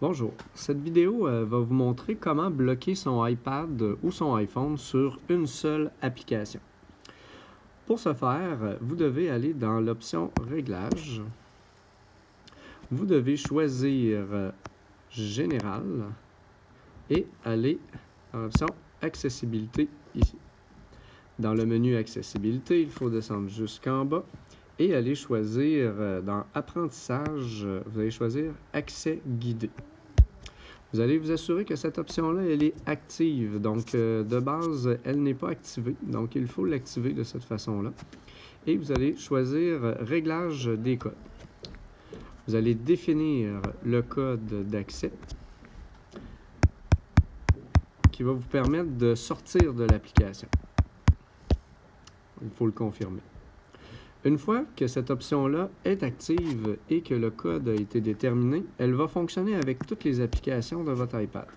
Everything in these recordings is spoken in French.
Bonjour, cette vidéo va vous montrer comment bloquer son iPad ou son iPhone sur une seule application. Pour ce faire, vous devez aller dans l'option Réglages. Vous devez choisir Général et aller dans l'option Accessibilité ici. Dans le menu Accessibilité, il faut descendre jusqu'en bas et aller choisir dans Apprentissage, vous allez choisir Accès guidé. Vous allez vous assurer que cette option-là, elle est active. Donc, de base, elle n'est pas activée. Donc, il faut l'activer de cette façon-là. Et vous allez choisir Réglage des codes. Vous allez définir le code d'accès qui va vous permettre de sortir de l'application. Il faut le confirmer. Une fois que cette option-là est active et que le code a été déterminé, elle va fonctionner avec toutes les applications de votre iPad.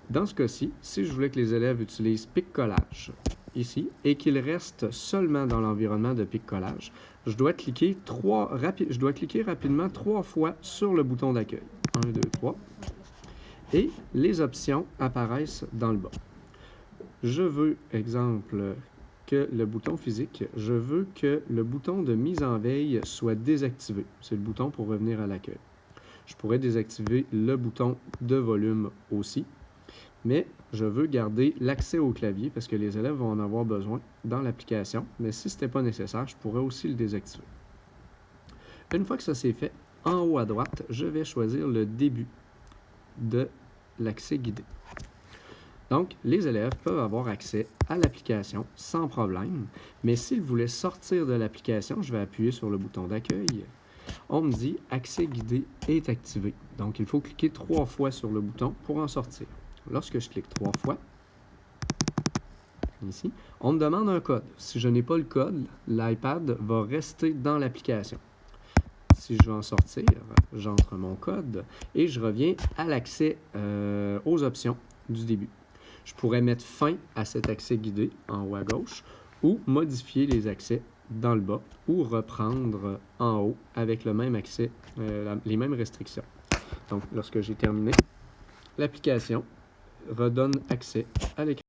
Dans ce cas-ci, si je voulais que les élèves utilisent Pic-Collage ici et qu'ils restent seulement dans l'environnement de Pic-Collage, je dois cliquer rapidement 3 fois sur le bouton d'accueil. 1, 2, 3. Et les options apparaissent dans le bas. Je veux, exemple, que le bouton physique, je veux que le bouton de mise en veille soit désactivé. C'est le bouton pour revenir à l'accueil. Je pourrais désactiver le bouton de volume aussi, mais je veux garder l'accès au clavier parce que les élèves vont en avoir besoin dans l'application, mais si ce n'était pas nécessaire, je pourrais aussi le désactiver. Une fois que ça c'est fait, en haut à droite, je vais choisir le début de l'accès guidé. Donc, les élèves peuvent avoir accès à l'application sans problème, mais s'ils voulaient sortir de l'application, je vais appuyer sur le bouton d'accueil. On me dit « Accès guidé est activé ». Donc, il faut cliquer 3 fois sur le bouton pour en sortir. Lorsque je clique 3 fois, ici, on me demande un code. Si je n'ai pas le code, l'iPad va rester dans l'application. Si je veux en sortir, j'entre mon code et je reviens à l'accès aux options du début. Je pourrais mettre fin à cet accès guidé en haut à gauche ou modifier les accès dans le bas ou reprendre en haut avec le même accès, les mêmes restrictions. Donc, lorsque j'ai terminé, l'application redonne accès à l'écran.